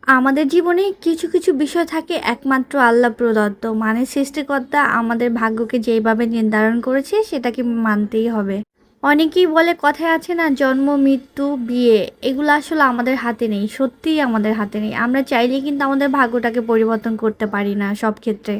আমাদের জীবনে কিছু কিছু বিষয় থাকে একমাত্র আল্লাহ প্রদত্ত, মানে সৃষ্টিকর্তা আমাদের ভাগ্যকে যেভাবে নির্ধারণ করেছে সেটাকে মানতেই হবে। অনেকেই বলে, কথায় আছে না, জন্ম মৃত্যু বিয়ে, এগুলো আসলে আমাদের হাতে নেই, সত্যিই আমাদের হাতে নেই। আমরা চাইলেই কিন্তু আমাদের ভাগ্যটাকে পরিবর্তন করতে পারি না সব ক্ষেত্রে।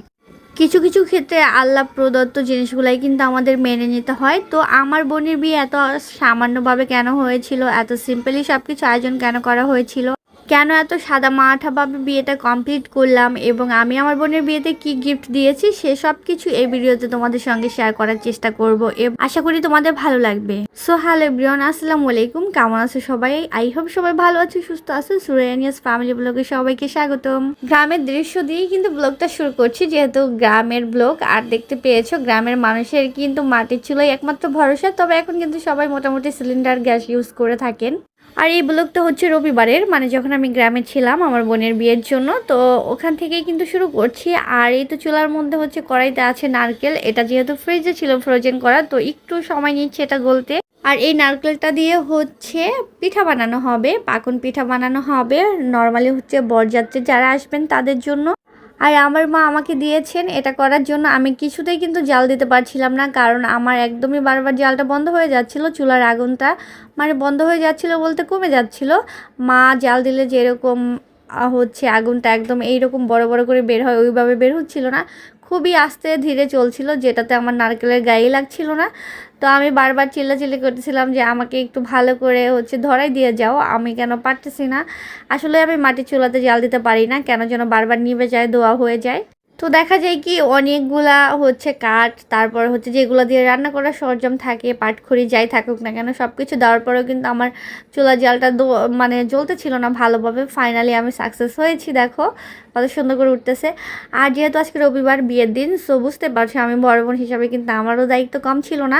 কিছু কিছু ক্ষেত্রে আল্লাহ প্রদত্ত জিনিসগুলাই কিন্তু আমাদের মেনে নিতে হয়। তো আমার বোনের বিয়ে এত সামান্যভাবে কেন হয়েছিল, এত সিম্পলি সব কিছু আয়োজন কেন করা হয়েছিল, কেন এত সাদা মাঠাভাবে বিয়েটা কমপ্লিট করলাম, এবং আমি আমার বোনের বিয়েতে কি গিফট দিয়েছি, সে সব কিছু এই ভিডিওতে তোমাদের সঙ্গে শেয়ার করার চেষ্টা করব এবং আশা করি তোমাদের ভালো লাগবে। সো হ্যালো এভরিওয়ান, আসসালামু আলাইকুম। কেমন আছো সবাই? আই হোপ সবাই ভালো আছে, সুস্থ আছে। সুরাইয়ানিয়াস ফ্যামিলি ব্লগে সবাইকে স্বাগতম। গ্রামের দৃশ্য দিয়েই কিন্তু ব্লগটা শুরু করছি, যেহেতু গ্রামের ব্লগ। আর দেখতে পেয়েছো, গ্রামের মানুষের কিন্তু মাটির চুলাই একমাত্র ভরসা। তবে এখন কিন্তু সবাই মোটামুটি সিলিন্ডার গ্যাস ইউজ করে থাকেন। আর এই ব্লগটা হচ্ছে রবিবারের, মানে যখন আমি গ্রামে ছিলাম আমার বোনের বিয়ের জন্য, তো ওখান থেকেই কিন্তু শুরু করছি। আর এই তো চুলার মধ্যে হচ্ছে কড়াইতে আছে নারকেল, এটা যেহেতু ফ্রিজে ছিল ফ্রোজেন করা, তো একটু সময় নিচ্ছে এটা গলতে। আর এই নারকেলটা দিয়ে হচ্ছে পিঠা বানানো হবে, পাকন পিঠা বানানো হবে। নর্মালি হচ্ছে বরযাত্রী যারা আসবেন তাদের জন্য। আর আমার মা আমাকে দিয়েছেন এটা করার জন্য। আমি কিছুতেই কিন্তু জাল দিতে পারছিলাম না, কারণ আমার একদমই বারবার জালটা বন্ধ হয়ে যাচ্ছিল, চুলার আগুনটা মানে বন্ধ হয়ে যাচ্ছিল বলতে কমে যাচ্ছিল। মা জাল দিলে যেরকম হচ্ছে আগুনটা একদম এইরকম বড় বড় করে বের হয়, ওইভাবে বের হচ্ছিল না, খুবই আস্তে ধীরে চলছিল, যেটাতে আমার নারকেলের গায়ে লাগছিল না। তো আমি বারবার চিল্লাচিল্লি করতেছিলাম যে আমাকে একটু ভালো করে হচ্ছে ধরাই দিয়ে যাও, আমি কেন পারতেছি না। আসলে আমি মাটির চুলাতে জাল দিতে পারি না, কেন যেন বারবার নিভে যায়, ধোয়া হয়ে যায়। তো দেখা যায় কি, অনেকগুলা হচ্ছে কাঠ, তারপর হচ্ছে যেগুলো দিয়ে রান্না করার সরঞ্জাম থাকে, পাটখড়ি যাই থাকুক না কেন, সব কিছু দেওয়ার পরেও কিন্তু আমার চুলা জালটা মানে জ্বলতেছিল না ভালোভাবে। ফাইনালি আমি সাকসেস হয়েছি, দেখো কত সুন্দর করে উঠতেছে। আর যেহেতু আজকে রবিবার বিয়ের দিন, সো বুঝতে পারছো আমি বড় বোন হিসাবে কিন্তু আমারও দায়িত্ব কম ছিল না।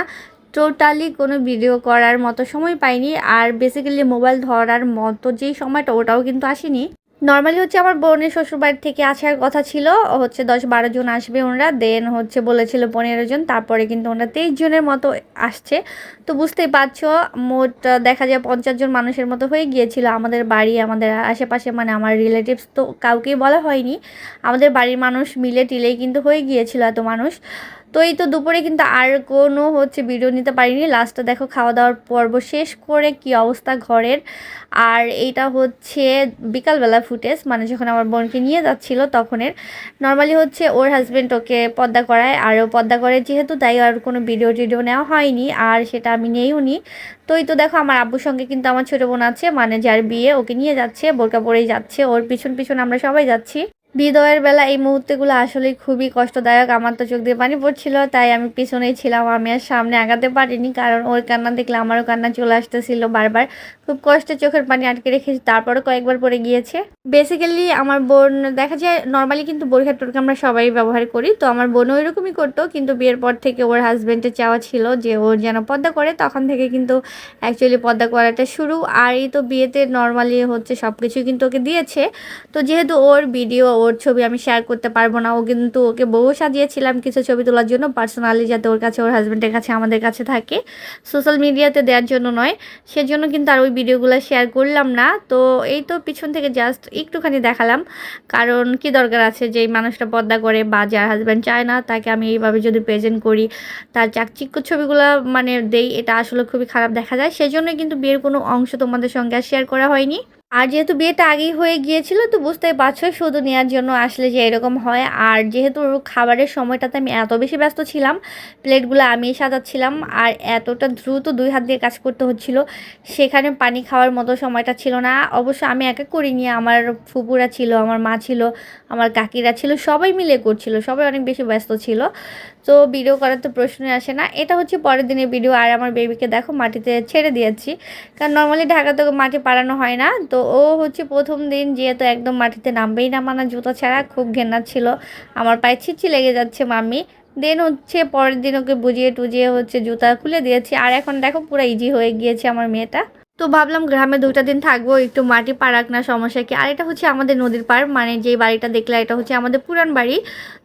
টোটালি কোনো ভিডিও করার মতো সময় পাইনি, আর বেসিক্যালি মোবাইল ধরার মতো যেই সময়টা ওটাও কিন্তু আসেনি। নর্মালি হচ্ছে আমার বোনের শ্বশুরবাড়ি থেকে আসার কথা ছিল হচ্ছে 10-12 জন আসবে ওনারা, দেন হচ্ছে বলেছিল 15 জন, তারপরে কিন্তু ওনারা 23 জনের মতো আসছে। তো বুঝতেই পারছো, মোট দেখা যায় 50 জন মানুষের মতো হয়ে গিয়েছিল। আমাদের বাড়ি, আমাদের আশেপাশে, মানে আমার রিলেটিভস তো কাউকেই বলা হয়নি, আমাদের বাড়ির মানুষ মিলে টিলেই কিন্তু হয়ে গিয়েছিল এত মানুষ। তো এই তো দুপুরে কিন্তু আর কোনো হচ্ছে ভিডিও নিতে পারিনি। লাস্টে দেখো খাওয়া দাওয়ার পর্ব শেষ করে কি অবস্থা ঘরের। আর এইটা হচ্ছে বিকালবেলা ফুটেজ, মানে যখন আমার বোনকে নিয়ে যাচ্ছিল তখনের। নর্মালি হচ্ছে ওর হাজব্যান্ড ওকে পর্দা করায়, আর ও পর্দা করে যেহেতু, তাই আর কোনো ভিডিও টিডিও নেওয়া হয়নি, আর সেটা আমি নেইও নি। তো এই তো দেখো আমার আব্বুর সঙ্গে কিন্তু আমার ছোটো বোন আছে, মানে যার বিয়ে, ওকে নিয়ে যাচ্ছে, বোরকা পরেই যাচ্ছে, ওর পিছন পিছন আমরা সবাই যাচ্ছি। বিদায়ের বেলা এই মুহূর্তগুলো আসলে খুবই কষ্টদায়ক। আমার তো চোখ দিয়ে পানি পড়ছিল, তাই আমি পিছনেই ছিলাম, আমি আর সামনে আগাতে পারিনি, কারণ ওর কান্না দেখলে আমারও কান্না চলে আসতেছিল বারবার। খুব কষ্টে চোখের পানি আটকে রেখেছি, তারপরে কয়েকবার পড়ে গিয়েছে। বেসিক্যালি আমার বোন, দেখা যায় নর্মালি কিন্তু বোরখা টোরখা আমরা সবাই ব্যবহার করি, তো আমার বোনও এরকমই করতো, কিন্তু বিয়ের পর থেকে ওর হাজব্যান্ডের চাওয়া ছিল যে ওর যেন পর্দা করে, তখন থেকে কিন্তু অ্যাকচুয়ালি পর্দা করাটা শুরু। আর এই তো বিয়েতে নর্মালি হচ্ছে সব কিছু কিন্তু ওকে দিয়েছে। তো যেহেতু ওর ভিডিও, ওর ছবি আমি শেয়ার করতে পারবো না, ও কিন্তু ওকে বউ সাজিয়েছিলাম কিছু ছবি তোলার জন্য পার্সোনালি, যাতে ওর কাছে, ওর হাজব্যান্ডের কাছে, আমাদের কাছে থাকে, সোশ্যাল মিডিয়াতে দেওয়ার জন্য নয়। সেজন্য কিন্তু আর ওই ভিডিওগুলো শেয়ার করলাম না। তো এই তো পিছন থেকে জাস্ট একটুখানি দেখালাম, কারণ কি দরকার আছে যে এই মানুষটা পর্দা করে বা যার হাজব্যান্ড চায় না তাকে আমি এইভাবে যদি প্রেজেন্ট করি, তার চাকচিক্য ছবিগুলো মানে দেই, এটা আসলে খুবই খারাপ দেখা যায়। সেজন্যই কিন্তু বিয়ের কোনো অংশ তোমাদের সঙ্গে আর শেয়ার করা হয়নি। আর যেহেতু বিয়েটা আগেই হয়ে গিয়েছিল, তো বুঝতেই পারছো শুধু নেওয়ার জন্য আসলে যে এরকম হয়। আর যেহেতু খাবারের সময়টাতে আমি এত বেশি ব্যস্ত ছিলাম, প্লেটগুলো আমিই সাজাচ্ছিলাম, আর এতটা দ্রুত 2 হাত দিয়ে কাজ করতে হচ্ছিল, সেখানে পানি খাওয়ার মতো সময়টা ছিল না। অবশ্য আমি একা করিনি, আমার ফুপুরা ছিল, আমার মা ছিল, আমার কাকিরা ছিল, সবাই মিলে করছিল, সবাই অনেক বেশি ব্যস্ত ছিল। তো ভিডিও করার তো প্রশ্নই আসে না। এটা হচ্ছে পরের দিনের ভিডিও। আর আমার বেবিকে দেখো মাটিতে ছেড়ে দিয়েছি, কারণ নর্মালি ঢাকাতে মাটি পাড়ানো হয় না। তো ও হচ্ছে প্রথম দিন যেহেতু একদম মাটিতে নামবেই না, মানা জুতা ছাড়া, খুব ঘেন্না ছিল, আমার পায়ে ছিটছি লেগে যাচ্ছে মাম্মি। দেন হচ্ছে পরের দিন ওকে বুঝিয়ে টুজিয়ে হচ্ছে জুতা খুলে দিয়েছি, আর এখন দেখো পুরো ইজি হয়ে গিয়েছে আমার মেয়েটা। তো ভাবলাম গ্রামে 2টা দিন থাকবো, একটু মাটি পাড়াক না, সমস্যা কি। আর এটা হচ্ছে আমাদের নদীর পাড়, মানে যেই বাড়িটা দেখলে এটা হচ্ছে আমাদের পুরান বাড়ি।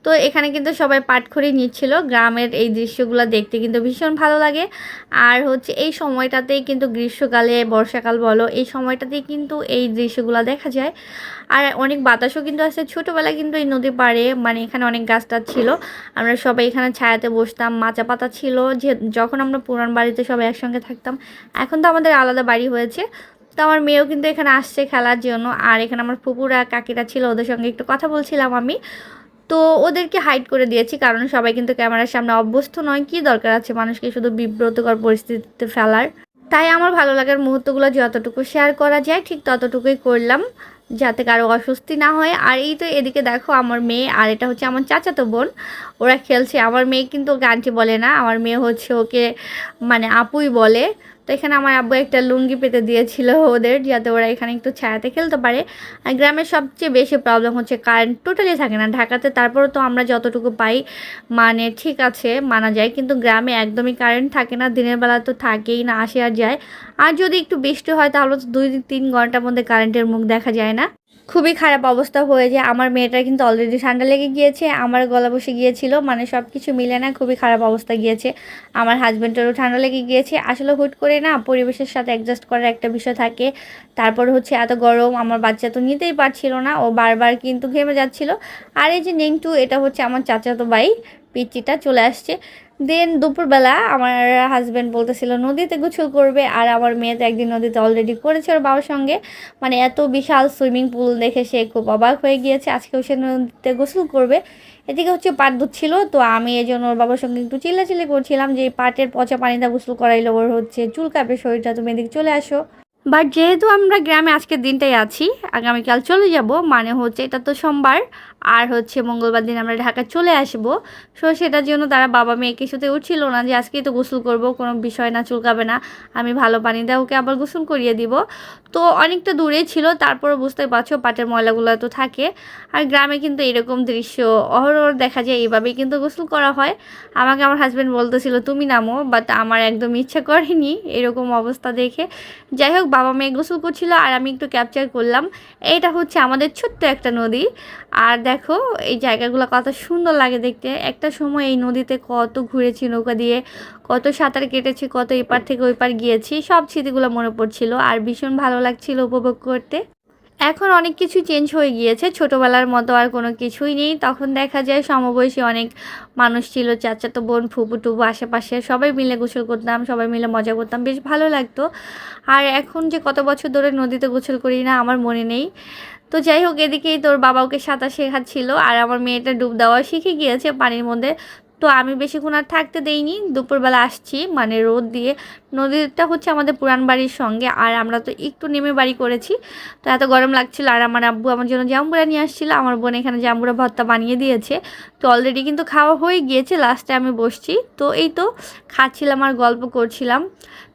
তো এখানে কিন্তু সবাই পাটখড়ি নিচ্ছিল। গ্রামের এই দৃশ্যগুলো দেখতে কিন্তু ভীষণ ভালো লাগে। আর হচ্ছে এই সময়টাতেই কিন্তু গ্রীষ্মকালে, বর্ষাকাল বলো, এই সময়টাতেই কিন্তু এই দৃশ্যগুলো দেখা যায়। আর অনেক বাতাসও কিন্তু আছে। ছোটোবেলায় কিন্তু এই নদীর পাড়ে, মানে এখানে অনেক গাছ টাছ ছিল, আমরা সবাই এখানে ছায়াতে বসতাম, মাচা পাতা ছিল যে যখন আমরা পুরান বাড়িতে সবাই একসঙ্গে থাকতাম। এখন তো আমাদের আলাদা বাড়ি হয়েছে। তো আমার মেয়েও কিন্তু এখানে আসছে খেলার জন্য। আর এখানে আমার ফুপুরা কাকিরা ছিল, ওদের সঙ্গে একটু কথা বলছিলাম আমি। তো ওদেরকে হাইড করে দিয়েছি, কারণ সবাই কিন্তু ক্যামেরার সামনে অভ্যস্ত নয়, কি দরকার আছে মানুষকে শুধু বিব্রতকর পরিস্থিতিতে ফেলার। তাই আমার ভালো লাগার মুহূর্তগুলো যতটুকু শেয়ার করা যায় ঠিক ততটুকুই করলাম, যাতে কারো অস্বস্তি না হয়। আর এই তো এদিকে দেখো আমার মেয়ে, আর এটা হচ্ছে আমার চাচাতো বোন, ওরা খেলছে। আমার মেয়ে কিন্তু ওকে আন্টি বলে না, আমার মেয়ে হচ্ছে ওকে মানে আপুই বলে। তো এখানে আমার আব্বু একটা লুঙ্গি পেতে দিয়েছিল ওদের, যাতে ওরা এখানে একটু ছায়াতে খেলতে পারে। আর গ্রামের সবচেয়ে বেশি প্রবলেম হচ্ছে কারেন্ট টোটালি থাকে না। ঢাকাতে তারপরে তো আমরা যতটুকু পাই মানে ঠিক আছে, মানা যায়, কিন্তু গ্রামে একদমই কারেন্ট থাকে না। দিনের বেলা তো থাকেই না, আসে আর যায়। আর যদি একটু বৃষ্টি হয় তাহলে তো 2-3 ঘন্টার মধ্যে কারেন্টের মুখ দেখা যায় না। খুবই খারাপ অবস্থা হয়ে যায়। আমার মেয়েটার কিন্তু অলরেডি ঠান্ডা লেগে গিয়েছে, আমার গলা বসে গিয়েছিল, মানে সব কিছু মিলে না খুবই খারাপ অবস্থা গিয়েছে। আমার হাজব্যান্ডেরও ঠান্ডা লেগে গিয়েছে। আসলে হুট করে না পরিবেশের সাথে অ্যাডজাস্ট করার একটা বিষয় থাকে। তারপর হচ্ছে এত গরম, আমার বাচ্চা তো নিতেই পারছিল না, ও বারবার কিন্তু ঘেমে যাচ্ছিল। আর এই যে নেংটু, এটা হচ্ছে আমার চাচাতো ভাই, পিচ্চিটা চলে আসছে। দেন দুপুরবেলা আমার হাজব্যান্ড বলতেছিল নদীতে গোসল করবে, আর আমার মেয়ে তো একদিন নদীতে অলরেডি করেছে ওর বাবার সঙ্গে। মানে এত বিশাল সুইমিং পুল দেখে সে খুব অবাক হয়ে গিয়েছে, আজকেও সে নদীতে গোসল করবে। এদিকে হচ্ছে পাট ধুচ্ছিল, তো আমি এই জন্য ওর বাবার সঙ্গে একটু চিল্লাচিল্লি করছিলাম যে এই পাটের পচা পানিতে গোসল করাইলে ওর হচ্ছে চুল কাঁপে শরীরটা, তুমি এদিকে চলে আসো। বাট যেহেতু আমরা গ্রামে আজকের দিনটাই আছি, আগামীকাল চলে যাব, মানে হচ্ছে এটা তো সোমবার, আর হচ্ছে মঙ্গলবার দিন আমরা ঢাকা চলে আসব। সো সেটার জন্য তারা বাবা মেয়ে কিছুতে উঠছিল না যে আজকেই তো গোসল করব, কোনো বিষয় না, চুলকাবে না, আমি ভালো পানি দিয়ে ওকে আবার গোসল করিয়ে দিব। তো অনেকটা দূরেই ছিল, তারপরে বুঝতে পারছো পাটের ময়লাগুলো তো থাকে। আর গ্রামে কিন্তু এরকম দৃশ্য অহরহ দেখা যায়, এইভাবেই কিন্তু গোসল করা হয়। আমাকে আমার হাজব্যান্ড বলতেছিল তুমি নামো, বাট আমার একদম ইচ্ছা করেনি এরকম অবস্থা দেখে। যাই হোক, বাবা মেয়ে গোসল করছিল আর আমি একটু ক্যাপচার করলাম। এইটা হচ্ছে আমাদের ছোট্ট একটা নদী। আর দেখো এই জায়গাগুলো কত সুন্দর লাগে দেখতে। একটা সময় এই নদীতে কত ঘুরেছি নৌকা দিয়ে, কত সাঁতার কেটেছি, কত এপার থেকে ওই পার গিয়েছি, সব স্মৃতিগুলো মনে পড়ছিল আর ভীষণ ভালো লাগছিল উপভোগ করতে। এখন অনেক কিছু চেঞ্জ হয়ে গিয়েছে, ছোটোবেলার মতো আর কোনো কিছুই নেই। তখন দেখা যায় সমবয়সী অনেক মানুষ ছিল, চাচাতো বোন, ফুপু টুপু, আশেপাশে সবাই মিলে গোসল করতাম, সবাই মিলে মজা করতাম, বেশ ভালো লাগতো। আর এখন যে কত বছর ধরে নদীতে গোসল করি না আমার মনে নেই। তো যাই হোক, এদিকেই তোর বাবা ওকে সাঁতার শেখাচ্ছিল, আর আমার মেয়েটা ডুব দেওয়া শিখে গিয়েছে পানির মধ্যে। তো আমি বেশিক্ষণ আর থাকতে দেইনি, দুপুরবেলা আসছি, মানে রোদ দিয়ে। নদীটা হচ্ছে আমাদের পুরান বাড়ির সঙ্গে, আর আমরা তো একটু নেমে বাড়ি করেছি। তো এত গরম লাগছিল, আর আমার আব্বু আমার জন্য জাম্বুরা নিয়ে আসছিল, আমার বোন এখানে জাম্বুরা ভর্তা বানিয়ে দিয়েছে। তো অলরেডি কিন্তু খাওয়া হয়ে গিয়েছে, লাস্টে আমি বসছি। তো এই তো খাচ্ছিলাম আর গল্প করছিলাম।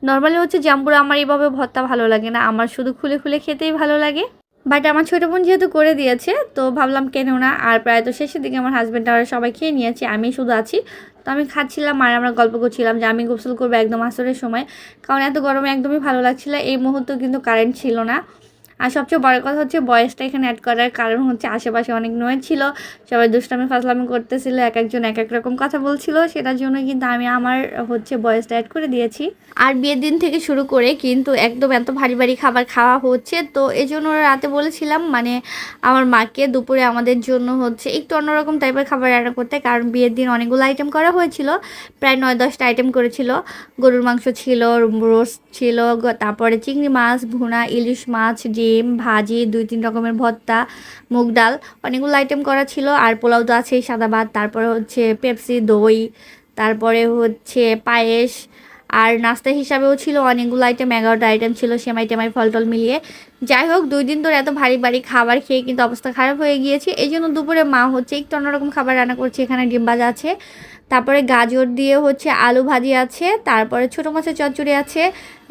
নর্মালি হচ্ছে জাম্বুরা আমার এইভাবে ভর্তা ভালো লাগে না, আমার শুধু খুলে খুলে খেতেই ভালো লাগে। বাট আমার ছোটো বোন যেহেতু করে দিয়েছে, তো ভাবলাম কেন না। আর প্রায় তো শেষের দিকে আমার হাজব্যান্ড আর সবাই খেয়ে নিয়েছে, আমি শুধু আছি। তো আমি খাচ্ছিলাম আর আমরা গল্প করছিলাম যে আমি গোসল করবো একদম আসরের সময়, কারণ এত গরমে একদমই ভালো লাগছিল। এই মুহূর্তে কিন্তু কারেন্ট ছিল না। আর সবচেয়ে বড় কথা হচ্ছে বয়েসটা এখানে অ্যাড করার কারণ হচ্ছে আশেপাশে অনেক নয় ছিল, সবাই দুষ্টামি ফাজলামি করতেছিল, এক একজন এক এক রকম কথা বলছিল, সেটার জন্য কিন্তু আমি আমার হচ্ছে বয়েসটা অ্যাড করে দিয়েছি। আর বিয়ের দিন থেকে শুরু করে কিন্তু একদম এত ভারী ভারী খাবার খাওয়া হচ্ছে, তো এই জন্য রাতে বলেছিলাম মানে আমার মাকে দুপুরে আমাদের জন্য হচ্ছে একটু অন্যরকম টাইপের খাবার রান্না করতে, কারণ বিয়ের দিন অনেকগুলো আইটেম করা হয়েছিল, প্রায় 9-10টা আইটেম করেছিল। গরুর মাংস ছিল, রোস্ট ছিল, তারপরে চিংড়ি মাছ ভুনা, ইলিশ মাছ, ডিম ভাজি, 2-3 রকমের ভর্তা, মুগ ডাল, অনেকগুলো আইটেম করা ছিল। আর পোলাও তো আছেই, সাদা ভাত, তারপরে হচ্ছে পেপসি, দই, তারপরে হচ্ছে পায়েস। আর নাস্তা হিসাবেও ছিল অনেকগুলো আইটেম, 11টা আইটেম ছিল, সেমাই টেমাই ফল টল মিলিয়ে। যাই হোক, 2 দিন ধরে এত ভারী ভারী খাবার খেয়ে কিন্তু অবস্থা খারাপ হয়ে গিয়েছে। এই জন্য দুপুরে মা হচ্ছে একটু অন্যরকম খাবার রান্না করছে। এখানে ডিম ভাজা আছে, তারপরে গাজর দিয়ে হচ্ছে আলু ভাজি আছে, তারপরে ছোটো মাছের চচ্চড়ি আছে,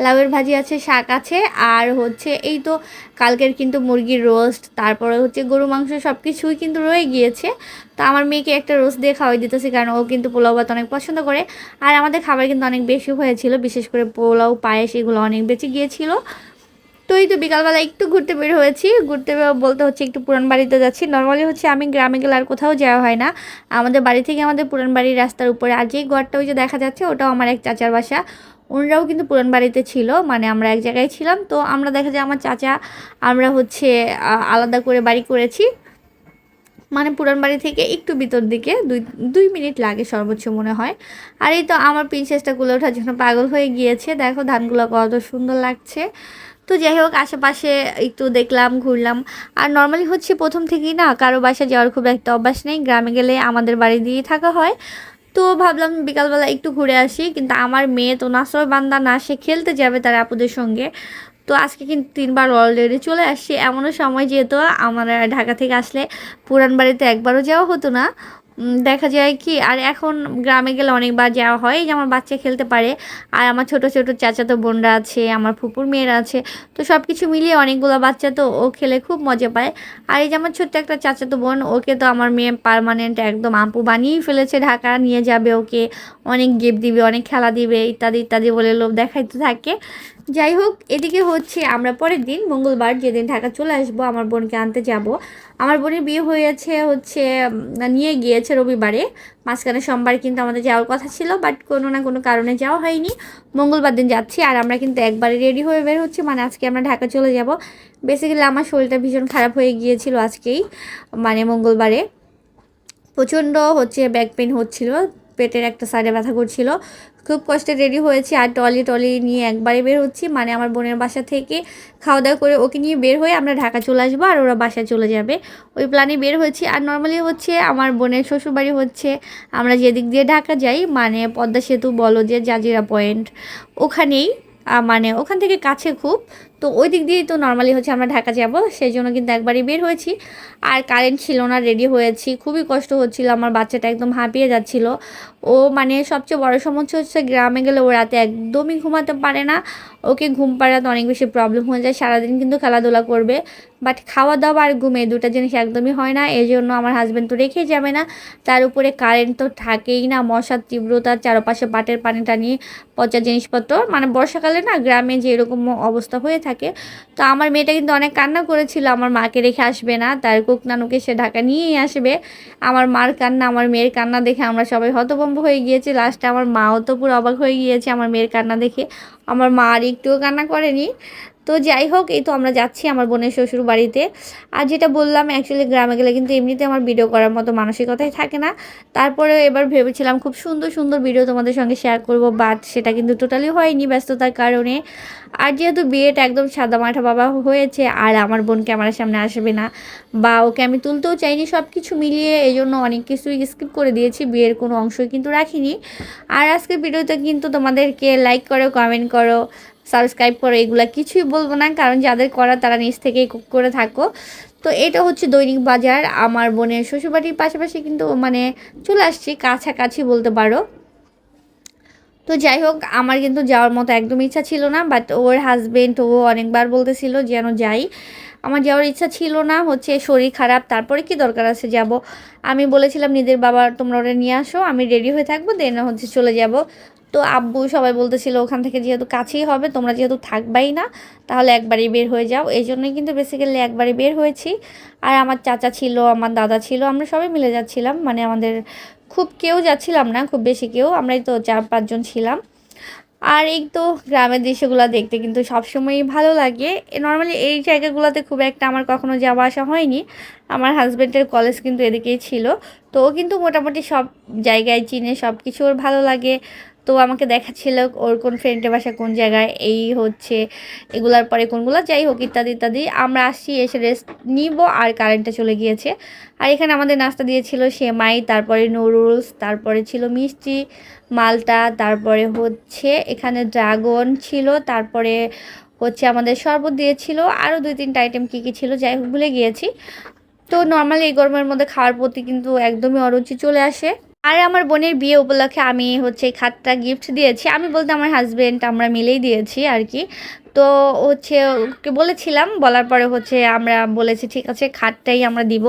লাউয়ের ভাজি আছে, শাক আছে, আর হচ্ছে এই তো কালকের কিন্তু মুরগির রোস্ট, তারপরে হচ্ছে গরু মাংস সব কিছুই কিন্তু রয়ে গিয়েছে। তো আমার মেয়েকে একটা রোস্ট দিয়ে খাওয়াই দিতেছি, কারণ ও কিন্তু পোলাও ভাত অনেক পছন্দ করে। আর আমাদের খাবার কিন্তু অনেক বেশি হয়েছিল, বিশেষ করে পোলাও পায়েস এগুলো অনেক বেঁচে গিয়েছিল। তো এই তো বিকালবেলা একটু ঘুরতে বের হয়েছি, ঘুরতে বলতে হচ্ছে একটু পুরান বাড়িতে যাচ্ছি। নর্মালি হচ্ছে আমি গ্রামে গেলে আর কোথাও যাওয়া হয় না, আমাদের বাড়ি থেকে আমাদের পুরান বাড়ির রাস্তার উপরে। আর যেই ঘরটা ওই যে দেখা যাচ্ছে ওটাও আমার এক চাচার বাসা, ওনারাও কিন্তু পুরান বাড়িতে ছিল, মানে আমরা এক জায়গায় ছিলাম। তো আমরা দেখা যায় আমার চাচা আমরা হচ্ছে আলাদা করে বাড়ি করেছি, মানে পুরান বাড়ি থেকে একটু ভিতর দিকে 2 মিনিট লাগে সর্বোচ্চ মনে হয়। আর এই তো আমার প্রিন্সেসটা কুলে ওঠার জন্য পাগল হয়ে গিয়েছে, দেখো ধানগুলো কত সুন্দর লাগছে। তো যাই হোক আশেপাশে একটু দেখলাম, ঘুরলাম। আর নর্মালি হচ্ছে প্রথম থেকেই না কারো বাসা যাওয়ার খুব একটা অভ্যাস নেই, গ্রামে গেলে আমাদের বাড়ি দিয়েই থাকা হয়। তো ভাবলাম বিকালবেলা একটু ঘুরে আসি, কিন্তু আমার মেয়ে তো নাছোড় বান্দা না, সে খেলতে যাবে তার আপুদের সঙ্গে। তো আজকে কিন্তু 3বার অলরেডি চলে আসছি। এমনও সময় যেহেতু আমার ঢাকা থেকে আসলে পুরান বাড়িতে একবারও যাওয়া হতো না। দেখা যায় কি, আর এখন গ্রামে গেলে অনেকবার যাওয়া হয়, এই যে আমার বাচ্চা খেলতে পারে। আর আমার ছোট ছোট চাচাতো বোনরা আছে, আমার ফুপুর মেয়েরা আছে। তো সব কিছু মিলিয়ে অনেকগুলো বাচ্চা, তো ও খেলে খুব মজা পায়। আর এই যে আমার ছোট্ট একটা চাচাতো বোন, ওকে তো আমার মেয়ে পার্মানেন্ট একদম আপু বানিয়েই ফেলেছে, ঢাকা নিয়ে যাবে ওকে, অনেক গিফট দিবে, অনেক খেলা দিবে, ইত্যাদি ইত্যাদি বলে লোভ দেখাইতে থাকে। যাই হোক এদিকে হচ্ছে আমরা পরের দিন মঙ্গলবার যেদিন ঢাকা চলে আসবো, আমার বোনকে আনতে যাব। আমার বোনের বিয়ে হয়েছে হচ্ছে নিয়ে গিয়েছে রবিবারে, মাঝখানে সোমবার কিন্তু আমাদের যাওয়ার কথা ছিল, বাট কোনো না কোনো কারণে যাওয়া হয়নি। মঙ্গলবার দিন যাচ্ছি, আর আমরা কিন্তু একবারে রেডি হয়ে বের হচ্ছি, মানে আজকে আমরা ঢাকা চলে যাব। বেসিক্যালি আমার শরীরটা ভীষণ খারাপ হয়ে গিয়েছিল আজকেই, মানে মঙ্গলবারে প্রচণ্ড হচ্ছে ব্যাক পেন হচ্ছিল, পেটের একটা সাইডে ব্যথা করছিল। খুব কষ্টে রেডি হয়েছি, আর টলি নিয়ে একবারে বের হচ্ছি, মানে আমার বোনের বাসা থেকে খাওয়া দাওয়া করে ওকে নিয়ে বের হয়ে আমরা ঢাকা চলে আসবো, আর ওরা বাসায় চলে যাবে, ওই প্ল্যানে বের হয়েছি। আর নর্মালি হচ্ছে আমার বোনের শ্বশুরবাড়ি হচ্ছে আমরা যেদিক দিয়ে ঢাকা যাই, মানে পদ্মা সেতু বলো যে জাজিরা পয়েন্ট, ওখানেই, মানে ওখান থেকে কাছে খুব। তো ওই দিক দিয়েই তো নর্মালি হচ্ছে আমরা ঢাকা যাব, সেই জন্য কিন্তু একবারই বের হয়েছি। আর কারেন্ট ছিল না, রেডি হয়েছি, খুবই কষ্ট হচ্ছিল, আমার বাচ্চাটা একদম হাঁপিয়ে যাচ্ছিল। ও মানে সবচেয়ে বড় সমস্যা হচ্ছে গ্রামে গেলে ও রাতে একদমই ঘুমাতে পারে না, ওকে ঘুম পাড়াতে অনেক বেশি প্রবলেম হয়ে যায়। সারাদিন কিন্তু খেলাধুলা করবে, বাট খাওয়া দাওয়া আর ঘুমে দুটা জিনিস একদমই হয় না, এই জন্য আমার হাজব্যান্ড তো রেখেই যাবে না। তার উপরে কারেন্ট তো থাকেই না, মশার তীব্রতা, চারপাশে পাটের পানি টানি, পচা জিনিসপত্র, মানে বর্ষাকালে না গ্রামে যে এরকম অবস্থা হয়ে থাকে। তো আমার মেয়েটা কিন্তু অনেক কান্না করেছিল, আমার মাকে রেখে আসবে না, তার কুক নানুকে সে ঢাকা নিয়েই আসবে। আমার মার কান্না, আমার মেয়ের কান্না দেখে আমরা সবাই হতভম্ব হয়ে গিয়েছি, লাস্টে আমার মাও তো পুরো অবাক হয়ে গিয়েছে আমার মেয়ের কান্না দেখে, আমার মা আর একটুও কান্না করেনি। তো যাই হোক এই তো আমরা যাচ্ছি আমার বোনের শ্বশুর বাড়িতে। আর যেটা বললাম অ্যাকচুয়ালি গ্রামে গেলে কিন্তু এমনিতে আমার ভিডিও করার মতো মানসিকতাই থাকে না, তারপরে এবার ভেবেছিলাম খুব সুন্দর সুন্দর ভিডিও তোমাদের সঙ্গে শেয়ার করব, বাট সেটা কিন্তু টোটালি হয়নি ব্যস্ততার কারণে। আর যেহেতু বিয়েটা একদম সাদা মাঠা বাবা হয়েছে, আর আমার বোন ক্যামেরার সামনে আসবে না, বা ওকে আমি তুলতেও চাইনি, সব কিছু মিলিয়ে এই জন্য অনেক কিছুই স্কিপ করে দিয়েছি, বিয়ের কোনো অংশই কিন্তু রাখিনি। আর আজকের ভিডিওতে কিন্তু তোমাদেরকে লাইক করো, কমেন্ট করো, সাবস্ক্রাইব করো, এগুলো কিছুই বলবো না, কারণ যাদের করা তারা নিজ থেকেই করে থাকো। তো এটা হচ্ছে দৈনিক বাজার, আমার বোনের শ্বশুরবাড়ির পাশাপাশি কিন্তু মানে চলে আসছি, কাছাকাছি বলতে পারো। তো যাই হোক আমার কিন্তু যাওয়ার মতো একদম ইচ্ছা ছিল না, বাট ওর হাজবেন্ড ও অনেকবার বলতেছিল যেন যাই, আমার যাওয়ার ইচ্ছা ছিল না, হচ্ছে শরীর খারাপ, তারপরে কি দরকার আছে যাব। আমি বলেছিলাম নিদের বাবা তোমরা ওরা নিয়ে আসো, আমি রেডি হয়ে থাকবো, দেন হচ্ছে চলে যাব। তো আব্বু সবাই বলতেছিল ওখান থেকে যেহেতু কাছেই হবে, তোমরা যেহেতু থাকবাই না, তাহলে একবারই বের হয়ে যাও, এই জন্যই কিন্তু বেসিক্যালি একবারই বের হয়েছি। আর আমার চাচা ছিল, আমার দাদা ছিল, আমরা সবাই মিলে যাচ্ছিলাম, মানে আমাদের খুব কেউ যাচ্ছিলাম না, খুব বেশি কেউ, আমরাই তো 4-5 জন ছিলাম। আর এই তো গ্রামের দৃশ্যগুলো দেখতে কিন্তু সবসময়ই ভালো লাগে। নর্মালি এই জায়গাগুলোতে খুব একটা আমার কখনো যাওয়া আসা হয়নি, আমার হাজব্যান্ডের কলেজ কিন্তু এদিকেই ছিল, তো ও কিন্তু মোটামুটি সব জায়গায় চিনে, সব কিছু ওর ভালো লাগে। তো আমাকে দেখাচ্ছিল ওর কোন ফ্রেন্ডের বাসা কোন জায়গায়, এই হচ্ছে এগুলার পরে কোনগুলো, যাই হোক ইত্যাদি ইত্যাদি। আমরা আসছি, এসে রেস্ট নিব, আর কারেন্টটা চলে গিয়েছে। আর এখানে আমাদের নাস্তা দিয়েছিল সেমাই, তারপরে নুডলস, তারপরে ছিল মিষ্টি, মালটা, তারপরে হচ্ছে এখানে ড্রাগন ছিল, তারপরে হচ্ছে আমাদের শরবত দিয়েছিল, আরও 2-3টা আইটেম কী কী ছিল যাই হোক ভুলে গিয়েছি। তো নর্মালি এই গরমের মধ্যে খাওয়ার প্রতি কিন্তু একদমই অরুচি চলে আসে। আর আমার বোনের বিয়ে উপলক্ষে আমি হচ্ছে খাটটা গিফট দিয়েছি, আমি বলতে আমার হাজবেন্ড আমরা মিলেই দিয়েছি আর কি। তো হচ্ছে ওকে বলেছিলাম, বলার পরে হচ্ছে আমরা বলেছি ঠিক আছে খাটটাই আমরা দিব।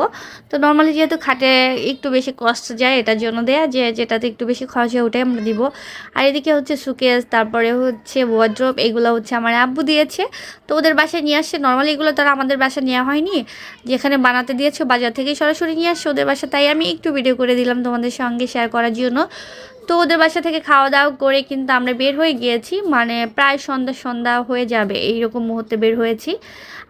তো নর্মালি যেহেতু খাটে একটু বেশি কষ্ট যায়, এটার জন্য দেয়া যে যেটাতে একটু বেশি খরচ হয় ওটাই আমরা দিব। আর এদিকে হচ্ছে সুকেস, তারপরে হচ্ছে ওয়ার্ড্রোব, এগুলো হচ্ছে আমার আব্বু দিয়েছে। তো ওদের বাসায় নিয়ে আসছে, নর্মালি এগুলো তারা আমাদের বাসায় নেওয়া হয়নি, যেখানে বানাতে দিয়েছো বাজার থেকে সরাসরি নিয়ে আসছে ওদের বাসা, তাই আমি একটু ভিডিও করে দিলাম তোমাদের সঙ্গে শেয়ার করার জন্য। তো ওদের বাসা থেকে খাওয়া দাওয়া করে কিন্তু আমরা বের হয়ে গিয়েছি, মানে প্রায় সন্ধ্যা সন্ধ্যা হয়ে যাবে এইরকম মুহূর্তে বের হয়েছি।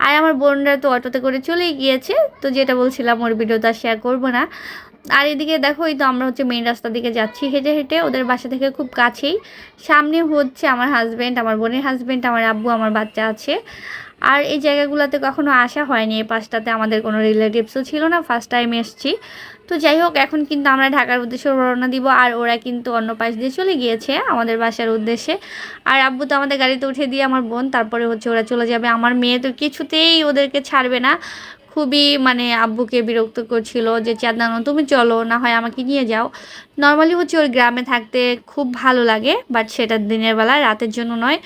আর আমার বোনরা তো অটোতে করে চলেই গিয়েছে, তো যেটা বলছিলাম ওর ভিডিও তো আর শেয়ার করবো না। আর এদিকে দেখো এই তো আমরা হচ্ছে মেইন রাস্তার দিকে যাচ্ছি হেঁটে হেঁটে, ওদের বাসা থেকে খুব কাছেই। সামনে হচ্ছে আমার হাজব্যান্ড, আমার বোনের হাজব্যান্ড, আমার আব্বু, আমার বাচ্চা আছে। আর এই জায়গাগুলোতে কখনো আসা হয়নি, এই পাশটাতে আমাদের কোনো রিলেটিভসও ছিল না, ফার্স্ট টাইম এসছি। তো যাই হোক এখন কিন্তু আমরা ঢাকার উদ্দেশ্যে রওনা দিব, আর ওরা কিন্তু অন্য পাশ দিয়ে চলে গিয়েছে আমাদের বাসার উদ্দেশ্যে। আর আব্বু তো আমাদের গাড়িতে উঠে দিয়ে আমার বোন, তারপরে হচ্ছে ওরা চলে যাবে। আমার মেয়ে তো কিছুতেই ওদেরকে ছাড়বে না, খুবই মানে আব্বুকে বিরক্ত করছিল যে চাঁদনা তুমি চলো, না হয় আমাকে নিয়ে যাও। নর্মালি হচ্ছে ওর গ্রামে থাকতে খুব ভালো লাগে, বাট সেটা দিনের বেলা, রাতের জন্য নয়।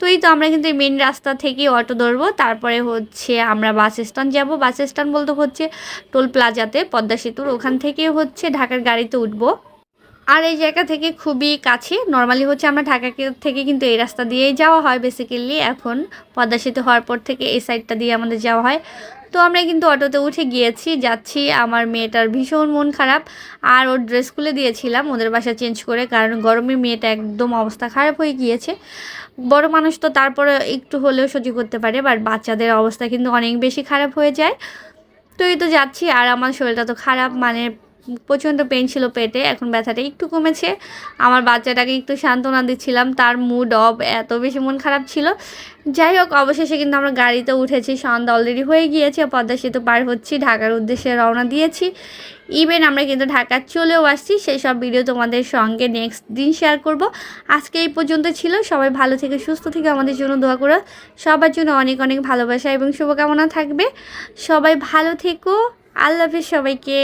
তো এই তো আমরা কিন্তু এই মেন রাস্তা থেকে অটো ধরবো, তারপরে হচ্ছে আমরা বাস স্ট্যান্ড যাব। বাস স্ট্যান্ড বলতে হচ্ছে টোল প্লাজাতে, পদ্মা সেতুর ওখান থেকে হচ্ছে ঢাকার গাড়িতে উঠবো। আর এই জায়গা থেকে খুবই কাছে, নর্মালি হচ্ছে আমরা ঢাকা থেকে কিন্তু এই রাস্তা দিয়েই যাওয়া হয় বেসিক্যালি, এখন পদ্মা সেতু হওয়ার পর থেকে এই সাইডটা দিয়ে আমাদের যাওয়া হয়। তো আমরা কিন্তু অটোতে উঠে গিয়েছি, যাচ্ছি। আমার মেয়েটার ভীষণ মন খারাপ, আর ওর ড্রেস খুলে দিয়েছিলাম ওদের বাসা চেঞ্জ করে, কারণ গরমে মেয়েটা একদম অবস্থা খারাপ হয়ে গিয়েছে। বড় মানুষ তো তারপরে একটু হলেও সহ্য করতে পারে, বাট বাচ্চাদের অবস্থা কিন্তু অনেক বেশি খারাপ হয়ে যায়। তো এই তো যাচ্ছি, আর আমার শরীরটা তো খারাপ, মানে প্রচণ্ড পেন ছিল পেটে, এখন ব্যথাটা একটু কমেছে। আমার বাচ্চাটাকে একটু সান্ত্বনা দিচ্ছিলাম, তার মুড অফ, এত বেশি মন খারাপ ছিল। যাই হোক অবশেষে কিন্তু আমরা গাড়িতে উঠেছি, সন্ধ্যা অলরেডি হয়ে গিয়েছে, পদ্মা সেতু পার হচ্ছি, ঢাকার উদ্দেশ্যে রওনা দিয়েছি। ইভেন আমরা কিন্তু ঢাকা চলেও আসছি, সেই সব ভিডিও তোমাদের সঙ্গে নেক্সট দিন শেয়ার করব। আজকে এই পর্যন্ত ছিল, সবাই ভালো থেকে সুস্থ থেকে আমাদের জন্য দোয়া করো। সবার জন্য অনেক অনেক ভালোবাসা এবং শুভকামনা থাকবে। সবাই ভালো থেকো, আল্লাহ হাফেজ সবাইকে।